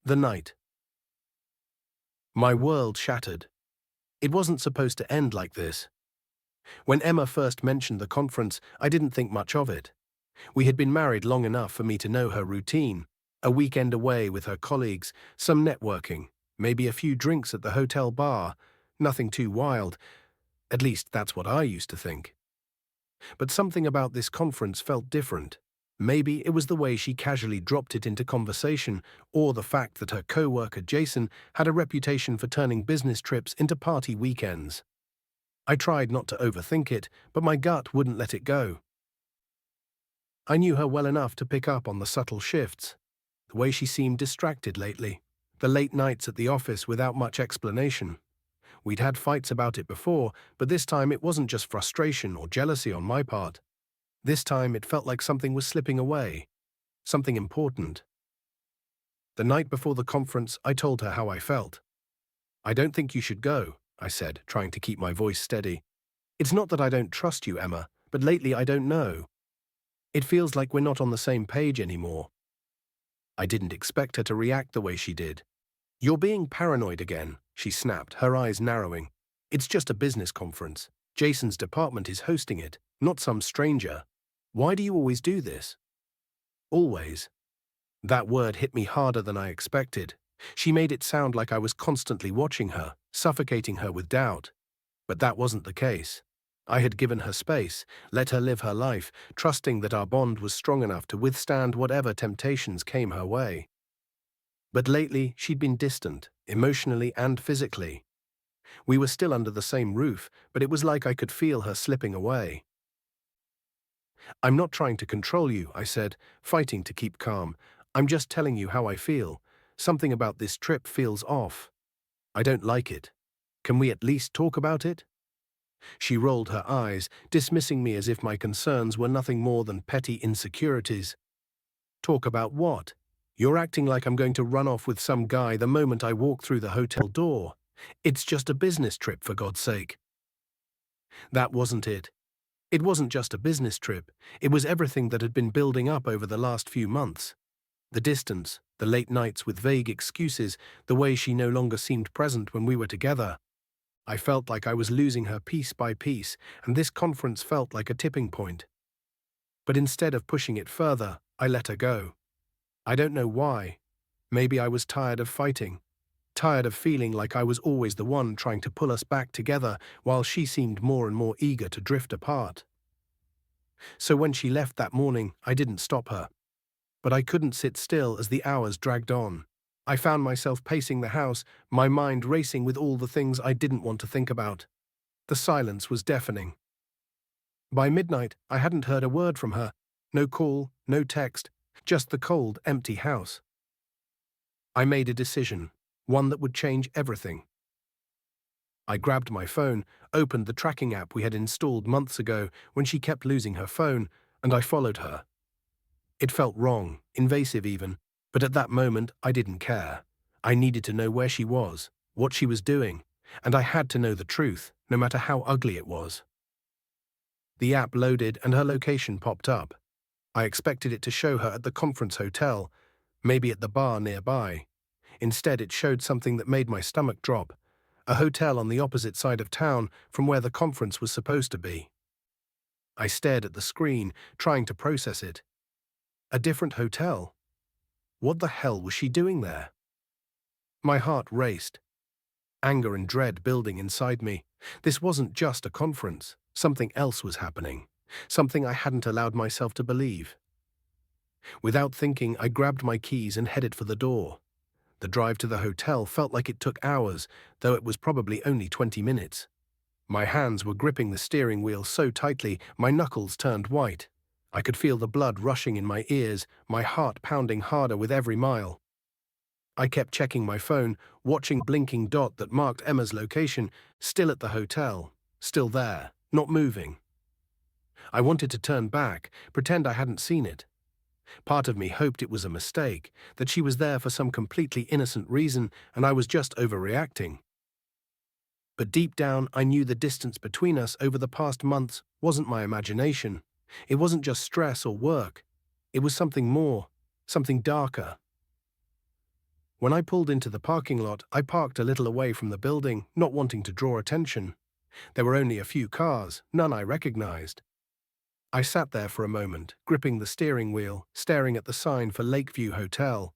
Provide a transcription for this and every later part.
The night. My world shattered. It wasn't supposed to end like this. When Emma first mentioned the conference, I didn't think much of it. We had been married long enough for me to know her routine. A weekend away with her colleagues, some networking, maybe a few drinks at the hotel bar. Nothing too wild. At least that's what I used to think. But something about this conference felt different. Maybe it was the way she casually dropped it into conversation, or the fact that her co-worker Jason had a reputation for turning business trips into party weekends. I tried not to overthink it, but my gut wouldn't let it go. I knew her well enough to pick up on the subtle shifts. The way she seemed distracted lately. The late nights at the office without much explanation. We'd had fights about it before, but this time it wasn't just frustration or jealousy on my part. This time it felt like something was slipping away. Something important. The night before the conference, I told her how I felt. "I don't think you should go," I said, trying to keep my voice steady. "It's not that I don't trust you, Emma, but lately I don't know. It feels like we're not on the same page anymore." I didn't expect her to react the way she did. "You're being paranoid again," she snapped, her eyes narrowing. "It's just a business conference. Jason's department is hosting it, not some stranger. Why do you always do this?" Always. That word hit me harder than I expected. She made it sound like I was constantly watching her, suffocating her with doubt. But that wasn't the case. I had given her space, let her live her life, trusting that our bond was strong enough to withstand whatever temptations came her way. But lately, she'd been distant, emotionally and physically. We were still under the same roof, but it was like I could feel her slipping away. "I'm not trying to control you," I said, fighting to keep calm. "I'm just telling you how I feel. Something about this trip feels off. I don't like it. Can we at least talk about it?" She rolled her eyes, dismissing me as if my concerns were nothing more than petty insecurities. "Talk about what? You're acting like I'm going to run off with some guy the moment I walk through the hotel door. It's just a business trip, for God's sake." That wasn't it. It wasn't just a business trip. It was everything that had been building up over the last few months. The distance, the late nights with vague excuses, the way she no longer seemed present when we were together. I felt like I was losing her piece by piece, and this conference felt like a tipping point. But instead of pushing it further, I let her go. I don't know why. Maybe I was tired of fighting. Tired of feeling like I was always the one trying to pull us back together while she seemed more and more eager to drift apart. So when she left that morning, I didn't stop her. But I couldn't sit still as the hours dragged on. I found myself pacing the house, my mind racing with all the things I didn't want to think about. The silence was deafening. By midnight, I hadn't heard a word from her. No call, no text, just the cold, empty house. I made a decision, one that would change everything. I grabbed my phone, opened the tracking app we had installed months ago when she kept losing her phone, and I followed her. It felt wrong, invasive even, but at that moment I didn't care. I needed to know where she was, what she was doing, and I had to know the truth, no matter how ugly it was. The app loaded and her location popped up. I expected it to show her at the conference hotel, maybe at the bar nearby. Instead, it showed something that made my stomach drop, a hotel on the opposite side of town from where the conference was supposed to be. I stared at the screen, trying to process it. A different hotel? What the hell was she doing there? My heart raced. Anger and dread building inside me. This wasn't just a conference. Something else was happening. Something I hadn't allowed myself to believe. Without thinking, I grabbed my keys and headed for the door. The drive to the hotel felt like it took hours, though it was probably only 20 minutes. My hands were gripping the steering wheel so tightly, my knuckles turned white. I could feel the blood rushing in my ears, my heart pounding harder with every mile. I kept checking my phone, watching the blinking dot that marked Emma's location, still at the hotel, still there, not moving. I wanted to turn back, pretend I hadn't seen it. Part of me hoped it was a mistake, that she was there for some completely innocent reason and I was just overreacting. But deep down, I knew the distance between us over the past months wasn't my imagination. It wasn't just stress or work. It was something more, something darker. When I pulled into the parking lot, I parked a little away from the building, not wanting to draw attention. There were only a few cars, none I recognized. I sat there for a moment, gripping the steering wheel, staring at the sign for Lakeview Hotel.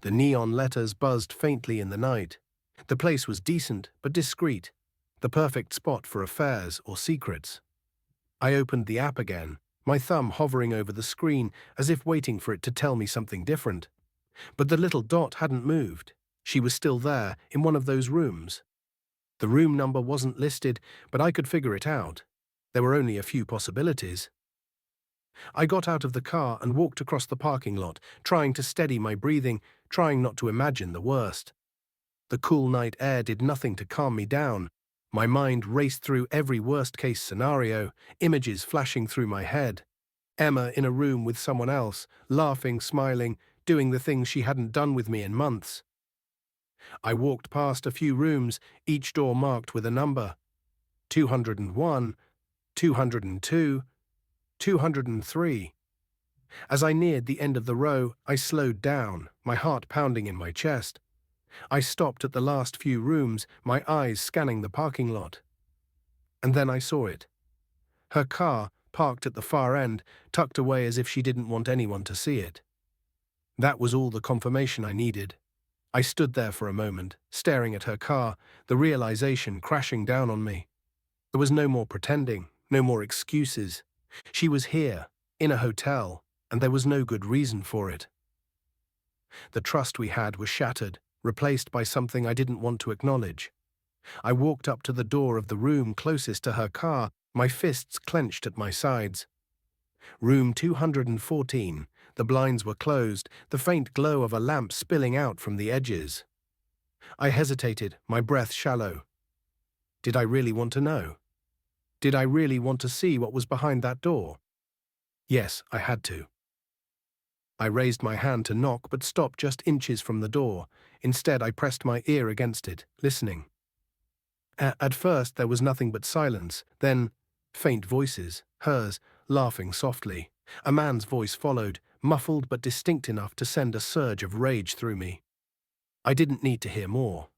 The neon letters buzzed faintly in the night. The place was decent but discreet, the perfect spot for affairs or secrets. I opened the app again, my thumb hovering over the screen as if waiting for it to tell me something different. But the little dot hadn't moved. She was still there, in one of those rooms. The room number wasn't listed, but I could figure it out. There were only a few possibilities. I got out of the car and walked across the parking lot, trying to steady my breathing, trying not to imagine the worst. The cool night air did nothing to calm me down. My mind raced through every worst-case scenario, images flashing through my head. Emma in a room with someone else, laughing, smiling, doing the things she hadn't done with me in months. I walked past a few rooms, each door marked with a number. 201, 202, 203. As I neared the end of the row, I slowed down, my heart pounding in my chest. I stopped at the last few rooms, my eyes scanning the parking lot. And then I saw it. Her car, parked at the far end, tucked away as if she didn't want anyone to see it. That was all the confirmation I needed. I stood there for a moment, staring at her car, the realization crashing down on me. There was no more pretending, no more excuses. She was here, in a hotel, and there was no good reason for it. The trust we had was shattered, replaced by something I didn't want to acknowledge. I walked up to the door of the room closest to her car, my fists clenched at my sides. Room 214. The blinds were closed, the faint glow of a lamp spilling out from the edges. I hesitated, my breath shallow. Did I really want to know? Did I really want to see what was behind that door? Yes, I had to. I raised my hand to knock but stopped just inches from the door. Instead, I pressed my ear against it, listening. At first, there was nothing but silence, then faint voices, hers, laughing softly. A man's voice followed, muffled but distinct enough to send a surge of rage through me. I didn't need to hear more.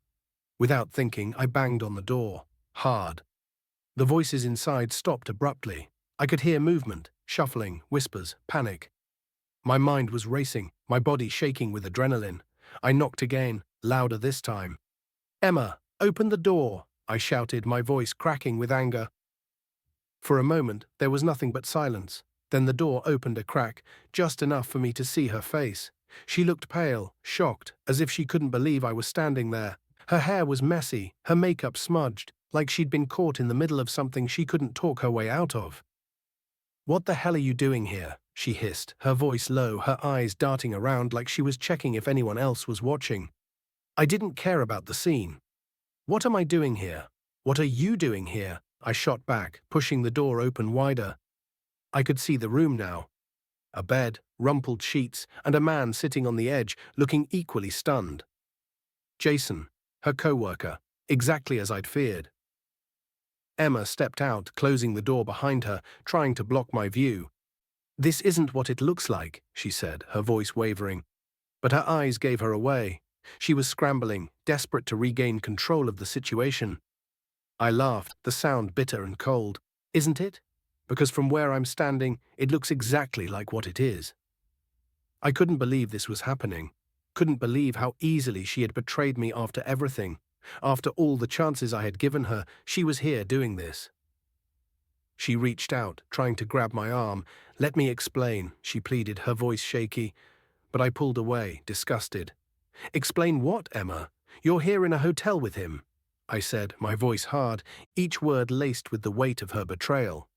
Without thinking, I banged on the door, hard. The voices inside stopped abruptly. I could hear movement, shuffling, whispers, panic. My mind was racing, my body shaking with adrenaline. I knocked again, louder this time. "Emma, open the door!" I shouted, my voice cracking with anger. For a moment, there was nothing but silence. Then the door opened a crack, just enough for me to see her face. She looked pale, shocked, as if she couldn't believe I was standing there. Her hair was messy, her makeup smudged, like she'd been caught in the middle of something she couldn't talk her way out of. "What the hell are you doing here?" she hissed, her voice low, her eyes darting around like she was checking if anyone else was watching. I didn't care about the scene. "What am I doing here? What are you doing here?" I shot back, pushing the door open wider. I could see the room now. A bed, rumpled sheets, and a man sitting on the edge, looking equally stunned. Jason, her co-worker, exactly as I'd feared. Emma stepped out, closing the door behind her, trying to block my view. "This isn't what it looks like," she said, her voice wavering. But her eyes gave her away. She was scrambling, desperate to regain control of the situation. I laughed, the sound bitter and cold. "Isn't it? Because from where I'm standing, it looks exactly like what it is." I couldn't believe this was happening. Couldn't believe how easily she had betrayed me after everything. After all the chances I had given her, she was here doing this. She reached out, trying to grab my arm. "Let me explain," she pleaded, her voice shaky. But I pulled away, disgusted. "Explain what, Emma? You're here in a hotel with him," I said, my voice hard, each word laced with the weight of her betrayal.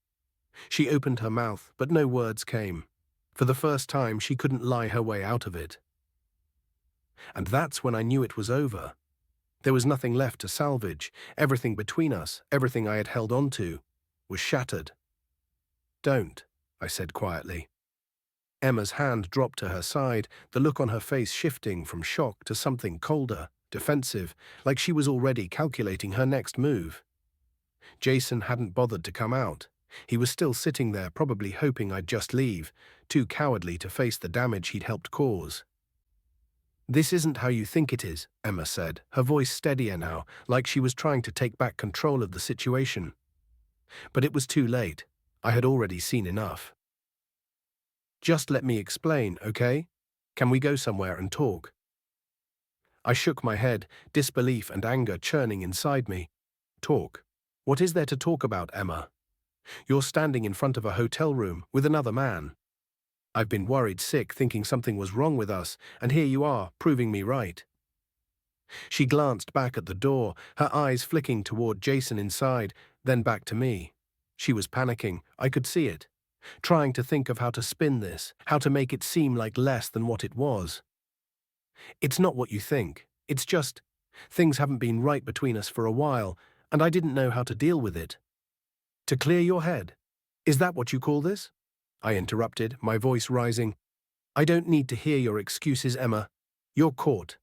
She opened her mouth, but no words came. For the first time, she couldn't lie her way out of it. And that's when I knew it was over. There was nothing left to salvage. Everything between us, everything I had held on to, was shattered. "Don't," I said quietly. Emma's hand dropped to her side, the look on her face shifting from shock to something colder, defensive, like she was already calculating her next move. Jason hadn't bothered to come out. He was still sitting there, probably hoping I'd just leave, too cowardly to face the damage he'd helped cause. "This isn't how you think it is," Emma said, her voice steadier now, like she was trying to take back control of the situation. But it was too late. I had already seen enough. "Just let me explain, okay? Can we go somewhere and talk?" I shook my head, disbelief and anger churning inside me. "Talk? What is there to talk about, Emma? You're standing in front of a hotel room with another man. I've been worried sick thinking something was wrong with us, and here you are, proving me right." She glanced back at the door, her eyes flicking toward Jason inside, then back to me. She was panicking, I could see it, trying to think of how to spin this, how to make it seem like less than what it was. "It's not what you think. It's just, things haven't been right between us for a while, and I didn't know how to deal with it." "To clear your head? Is that what you call this?" I interrupted, my voice rising. "I don't need to hear your excuses, Emma. You're caught.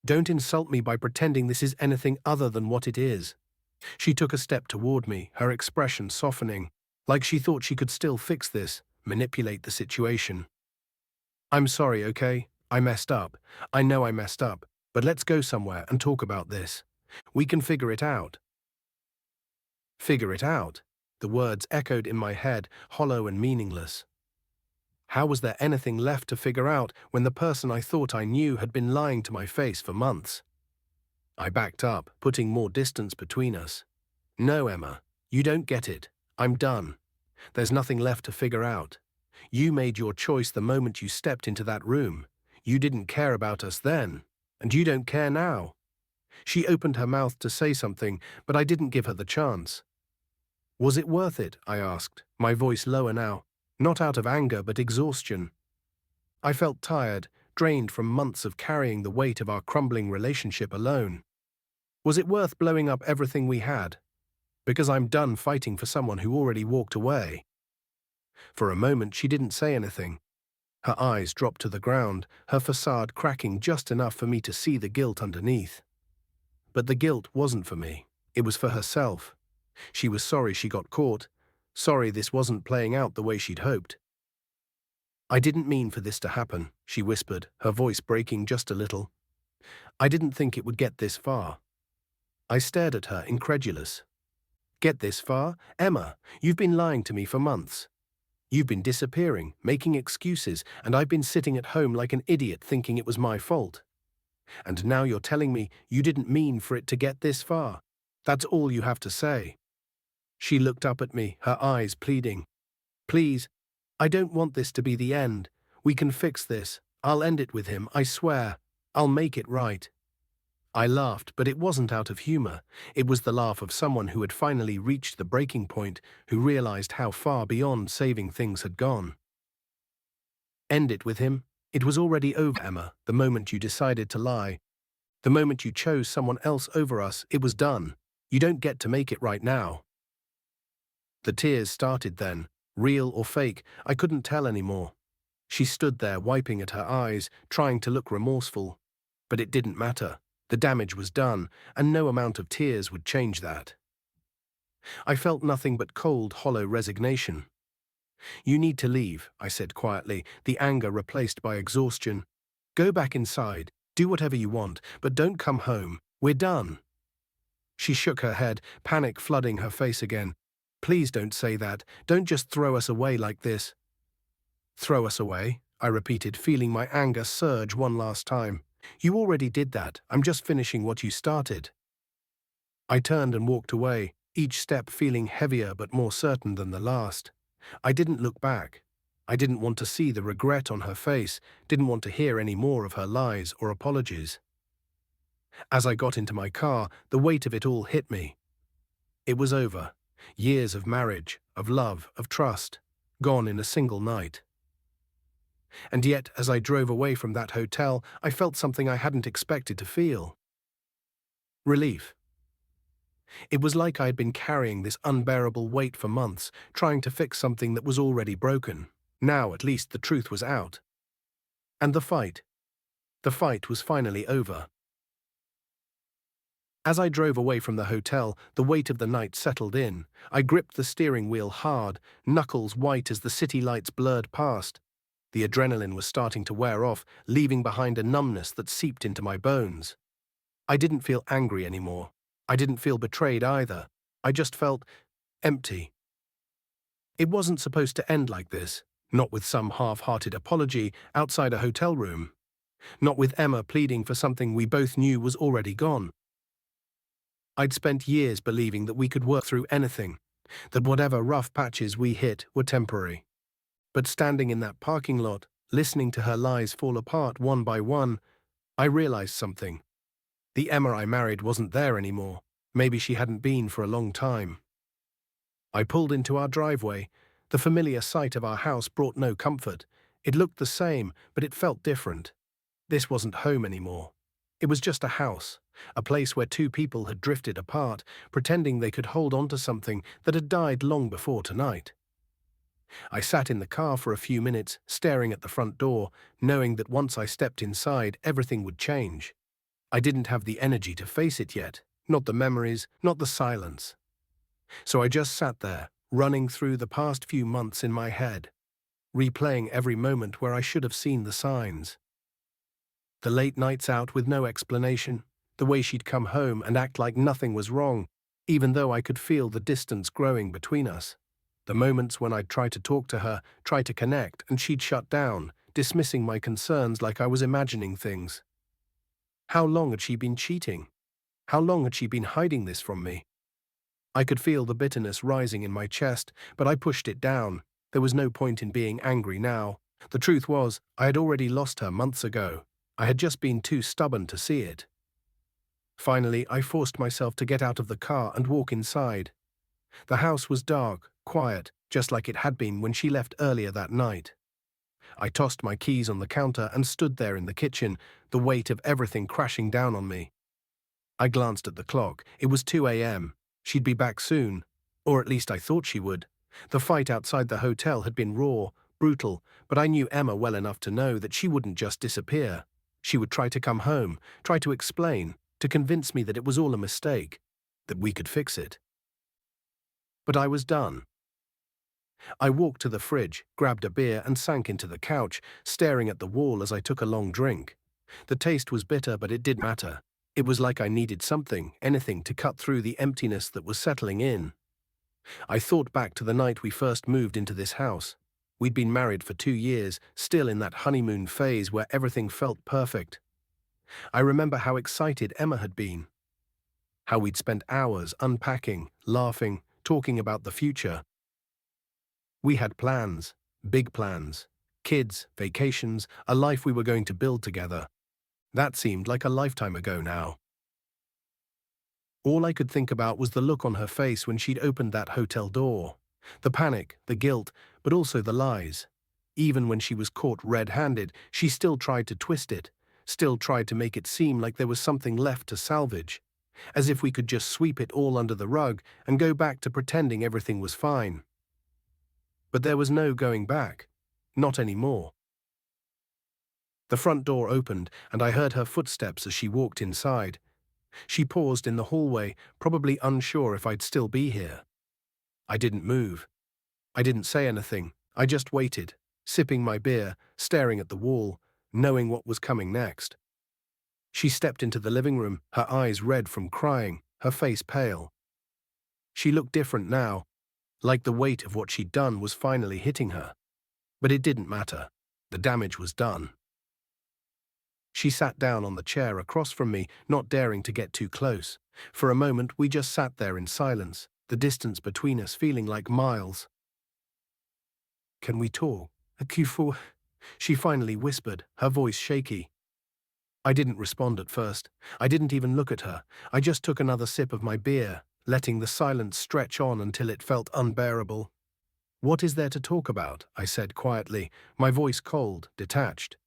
Don't insult me by pretending this is anything other than what it is." She took a step toward me, her expression softening, like she thought she could still fix this, manipulate the situation. "I'm sorry, okay? I messed up. I know I messed up, but let's go somewhere and talk about this. We can figure it out." Figure it out? The words echoed in my head, hollow and meaningless. How was there anything left to figure out when the person I thought I knew had been lying to my face for months? I backed up, putting more distance between us. "No, Emma, you don't get it. I'm done. There's nothing left to figure out. You made your choice the moment you stepped into that room. You didn't care about us then, and you don't care now." She opened her mouth to say something, but I didn't give her the chance. "Was it worth it?" I asked, my voice lower now, not out of anger but exhaustion. I felt tired, drained from months of carrying the weight of our crumbling relationship alone. Was it worth blowing up everything we had? Because I'm done fighting for someone who already walked away. For a moment she didn't say anything. Her eyes dropped to the ground, her facade cracking just enough for me to see the guilt underneath. But the guilt wasn't for me. It was for herself. She was sorry she got caught, sorry this wasn't playing out the way she'd hoped. "I didn't mean for this to happen," she whispered, her voice breaking just a little. "I didn't think it would get this far." I stared at her, incredulous. "Get this far? Emma, you've been lying to me for months. You've been disappearing, making excuses, and I've been sitting at home like an idiot thinking it was my fault. And now you're telling me you didn't mean for it to get this far. That's all you have to say." She looked up at me, her eyes pleading. "Please, I don't want this to be the end. We can fix this. I'll end it with him, I swear. I'll make it right." I laughed, but it wasn't out of humor. It was the laugh of someone who had finally reached the breaking point, who realized how far beyond saving things had gone. "End it with him? It was already over, Emma, the moment you decided to lie. The moment you chose someone else over us, it was done. You don't get to make it right now." The tears started then, real or fake, I couldn't tell anymore. She stood there wiping at her eyes, trying to look remorseful. But it didn't matter. The damage was done, and no amount of tears would change that. I felt nothing but cold, hollow resignation. "You need to leave," I said quietly, the anger replaced by exhaustion. "Go back inside, do whatever you want, but don't come home. We're done." She shook her head, panic flooding her face again. "Please don't say that. Don't just throw us away like this." "Throw us away?" I repeated, feeling my anger surge one last time. "You already did that. I'm just finishing what you started." I turned and walked away, each step feeling heavier but more certain than the last. I didn't look back. I didn't want to see the regret on her face, didn't want to hear any more of her lies or apologies. As I got into my car, the weight of it all hit me. It was over. Years of marriage, of love, of trust, gone in a single night. And yet, as I drove away from that hotel, I felt something I hadn't expected to feel. Relief. It was like I had been carrying this unbearable weight for months, trying to fix something that was already broken. Now, at least, the truth was out. And the fight was finally over. As I drove away from the hotel, the weight of the night settled in. I gripped the steering wheel hard, knuckles white as the city lights blurred past. The adrenaline was starting to wear off, leaving behind a numbness that seeped into my bones. I didn't feel angry anymore. I didn't feel betrayed either. I just felt empty. It wasn't supposed to end like this, not with some half-hearted apology outside a hotel room, not with Emma pleading for something we both knew was already gone. I'd spent years believing that we could work through anything, that whatever rough patches we hit were temporary. But standing in that parking lot, listening to her lies fall apart one by one, I realized something. The Emma I married wasn't there anymore. Maybe she hadn't been for a long time. I pulled into our driveway. The familiar sight of our house brought no comfort. It looked the same, but it felt different. This wasn't home anymore. It was just a house, a place where two people had drifted apart, pretending they could hold on to something that had died long before tonight. I sat in the car for a few minutes, staring at the front door, knowing that once I stepped inside, everything would change. I didn't have the energy to face it yet, not the memories, not the silence. So I just sat there, running through the past few months in my head, replaying every moment where I should have seen the signs. The late nights out with no explanation, the way she'd come home and act like nothing was wrong, even though I could feel the distance growing between us. The moments when I'd try to talk to her, try to connect, and she'd shut down, dismissing my concerns like I was imagining things. How long had she been cheating? How long had she been hiding this from me? I could feel the bitterness rising in my chest, but I pushed it down. There was no point in being angry now. The truth was, I had already lost her months ago. I had just been too stubborn to see it. Finally, I forced myself to get out of the car and walk inside. The house was dark, quiet, just like it had been when she left earlier that night. I tossed my keys on the counter and stood there in the kitchen, the weight of everything crashing down on me. I glanced at the clock. It was 2 a.m. She'd be back soon, or at least I thought she would. The fight outside the hotel had been raw, brutal, but I knew Emma well enough to know that she wouldn't just disappear. She would try to come home, try to explain, to convince me that it was all a mistake, that we could fix it. But I was done. I walked to the fridge, grabbed a beer and sank into the couch, staring at the wall as I took a long drink. The taste was bitter, but it didn't matter. It was like I needed something, anything, to cut through the emptiness that was settling in. I thought back to the night we first moved into this house. We'd been married for 2 years, still in that honeymoon phase where everything felt perfect. I remember how excited Emma had been, how we'd spent hours unpacking, laughing, talking about the future. We had plans, big plans, kids, vacations, a life we were going to build together. That seemed like a lifetime ago now. All I could think about was the look on her face when she'd opened that hotel door. The panic, the guilt, but also the lies. Even when she was caught red-handed, she still tried to twist it, still tried to make it seem like there was something left to salvage, as if we could just sweep it all under the rug and go back to pretending everything was fine. But there was no going back. Not anymore. The front door opened, and I heard her footsteps as she walked inside. She paused in the hallway, probably unsure if I'd still be here. I didn't move. I didn't say anything. I just waited, sipping my beer, staring at the wall, knowing what was coming next. She stepped into the living room, her eyes red from crying, her face pale. She looked different now, like the weight of what she'd done was finally hitting her. But it didn't matter. The damage was done. She sat down on the chair across from me, not daring to get too close. For a moment, we just sat there in silence, the distance between us feeling like miles. "Can we talk? She finally whispered, her voice shaky. I didn't respond at first. I didn't even look at her. I just took another sip of my beer, letting the silence stretch on until it felt unbearable. "What is there to talk about?" I said quietly, my voice cold, detached.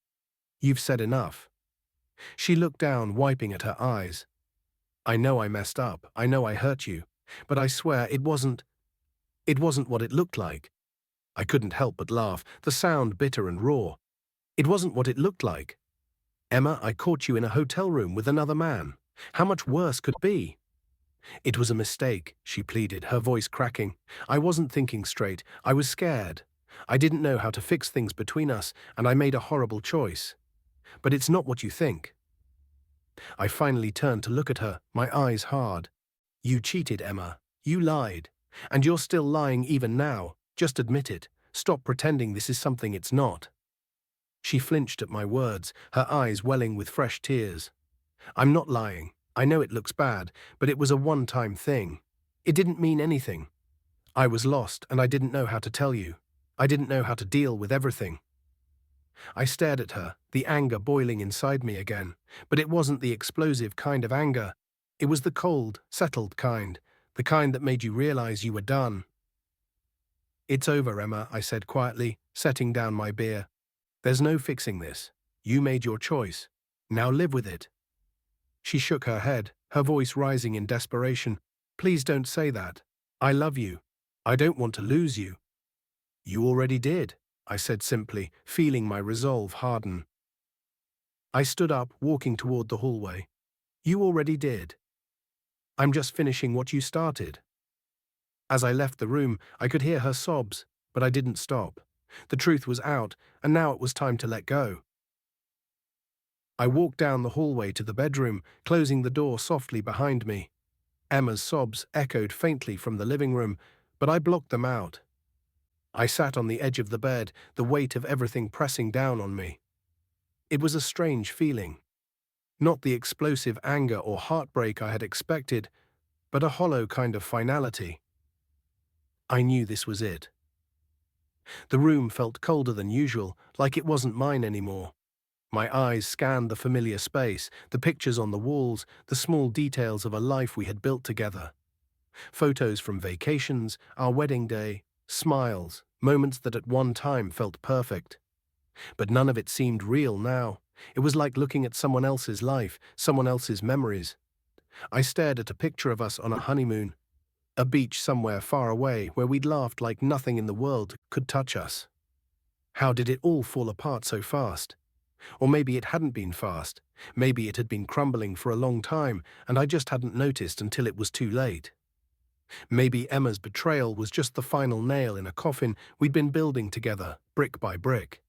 "You've said enough." She looked down, wiping at her eyes. "I know I messed up. I know I hurt you. But I swear it wasn't what it looked like." I couldn't help but laugh, the sound bitter and raw. "It wasn't what it looked like. Emma, I caught you in a hotel room with another man. How much worse could it be?" "It was a mistake," she pleaded, her voice cracking. "I wasn't thinking straight. I was scared. I didn't know how to fix things between us, and I made a horrible choice. But it's not what you think. I finally turned to look at her, my eyes hard. You cheated, Emma. You lied. And you're still lying even now. Just admit it. Stop pretending this is something it's not. She flinched at my words, her eyes welling with fresh tears. I'm not lying. I know it looks bad, but it was a one-time thing. It didn't mean anything. I was lost, and I didn't know how to tell you. I didn't know how to deal with everything. I stared at her, the anger boiling inside me again, but it wasn't the explosive kind of anger. It was the cold, settled kind, the kind that made you realize you were done. It's over, Emma, I said quietly, setting down my beer. There's no fixing this. You made your choice. Now live with it. She shook her head, her voice rising in desperation. Please don't say that. I love you. I don't want to lose you. You already did, I said simply, feeling my resolve harden. I stood up, walking toward the hallway. You already did. I'm just finishing what you started. As I left the room, I could hear her sobs, but I didn't stop. The truth was out, and now it was time to let go. I walked down the hallway to the bedroom, closing the door softly behind me. Emma's sobs echoed faintly from the living room, but I blocked them out. I sat on the edge of the bed, the weight of everything pressing down on me. It was a strange feeling. Not the explosive anger or heartbreak I had expected, but a hollow kind of finality. I knew this was it. The room felt colder than usual, like it wasn't mine anymore. My eyes scanned the familiar space, the pictures on the walls, the small details of a life we had built together. Photos from vacations, our wedding day, smiles, moments that at one time felt perfect. But none of it seemed real now. It was like looking at someone else's life, someone else's memories. I stared at a picture of us on a honeymoon, a beach somewhere far away where we'd laughed like nothing in the world could touch us. How did it all fall apart so fast? Or maybe it hadn't been fast. Maybe it had been crumbling for a long time, and I just hadn't noticed until it was too late. Maybe Emma's betrayal was just the final nail in a coffin we'd been building together, brick by brick.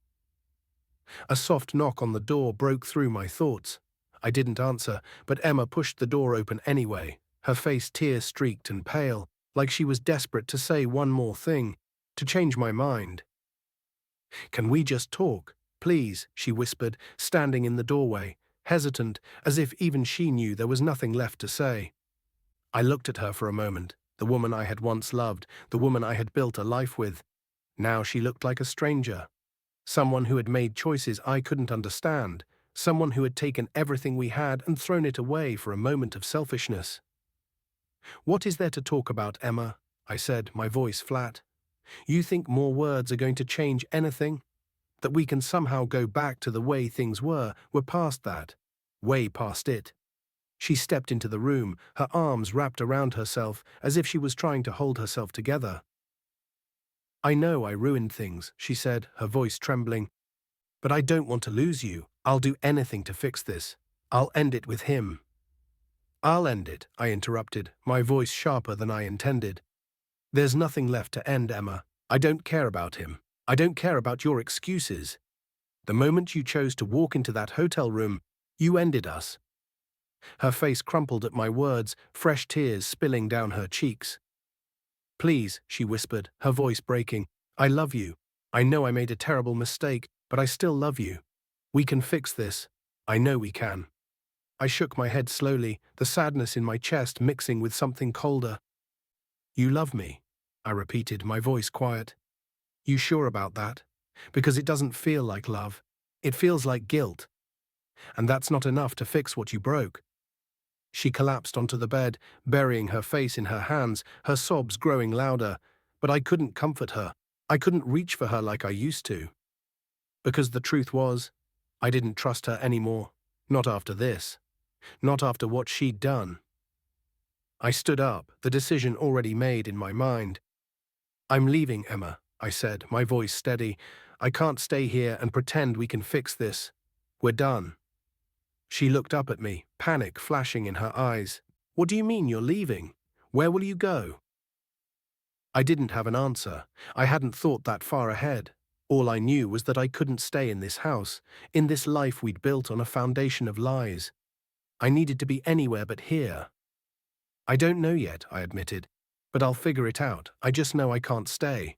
A soft knock on the door broke through my thoughts. I didn't answer, but Emma pushed the door open anyway, her face tear-streaked and pale, like she was desperate to say one more thing, to change my mind. Can we just talk? Please, she whispered, standing in the doorway, hesitant, as if even she knew there was nothing left to say. I looked at her for a moment, the woman I had once loved, the woman I had built a life with. Now she looked like a stranger. Someone who had made choices I couldn't understand, someone who had taken everything we had and thrown it away for a moment of selfishness. What is there to talk about, Emma? I said, my voice flat. You think more words are going to change anything? That we can somehow go back to the way things were? We're past that. Way past it. She stepped into the room, her arms wrapped around herself as if she was trying to hold herself together. I know I ruined things, she said, her voice trembling. But I don't want to lose you. I'll do anything to fix this. I'll end it with him. I'll end it, I interrupted, my voice sharper than I intended. There's nothing left to end, Emma. I don't care about him. I don't care about your excuses. The moment you chose to walk into that hotel room, you ended us. Her face crumpled at my words, fresh tears spilling down her cheeks. Please, she whispered, her voice breaking. I love you. I know I made a terrible mistake, but I still love you. We can fix this. I know we can. I shook my head slowly, the sadness in my chest mixing with something colder. You love me, I repeated, my voice quiet. You sure about that? Because it doesn't feel like love. It feels like guilt. And that's not enough to fix what you broke. She collapsed onto the bed, burying her face in her hands, her sobs growing louder. But I couldn't comfort her. I couldn't reach for her like I used to. Because the truth was, I didn't trust her anymore. Not after this. Not after what she'd done. I stood up, the decision already made in my mind. I'm leaving, Emma, I said, my voice steady. I can't stay here and pretend we can fix this. We're done. She looked up at me, panic flashing in her eyes. What do you mean you're leaving? Where will you go? I didn't have an answer. I hadn't thought that far ahead. All I knew was that I couldn't stay in this house, in this life we'd built on a foundation of lies. I needed to be anywhere but here. I don't know yet, I admitted, but I'll figure it out. I just know I can't stay.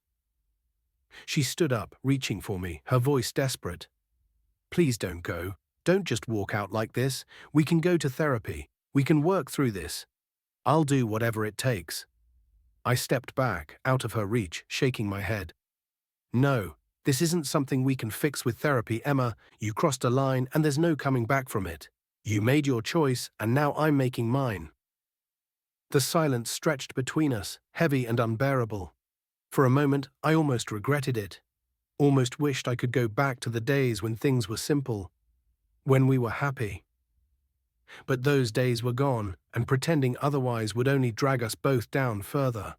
She stood up, reaching for me, her voice desperate. Please don't go. Don't just walk out like this. We can go to therapy. We can work through this. I'll do whatever it takes. I stepped back, out of her reach, shaking my head. No, this isn't something we can fix with therapy, Emma. You crossed a line and there's no coming back from it. You made your choice and now I'm making mine. The silence stretched between us, heavy and unbearable. For a moment, I almost regretted it. Almost wished I could go back to the days when things were simple, when we were happy. But those days were gone, and pretending otherwise would only drag us both down further.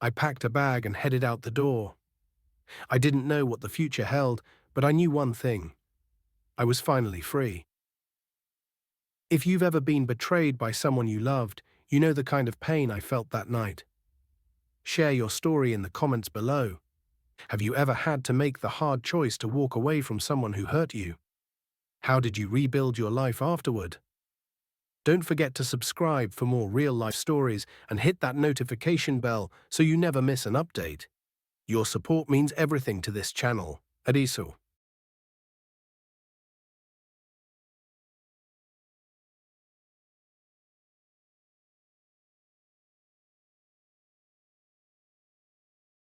I packed a bag and headed out the door. I didn't know what the future held, but I knew one thing. I was finally free. If you've ever been betrayed by someone you loved, you know the kind of pain I felt that night. Share your story in the comments below. Have you ever had to make the hard choice to walk away from someone who hurt you? How did you rebuild your life afterward? Don't forget to subscribe for more real-life stories and hit that notification bell so you never miss an update. Your support means everything to this channel. Adiso.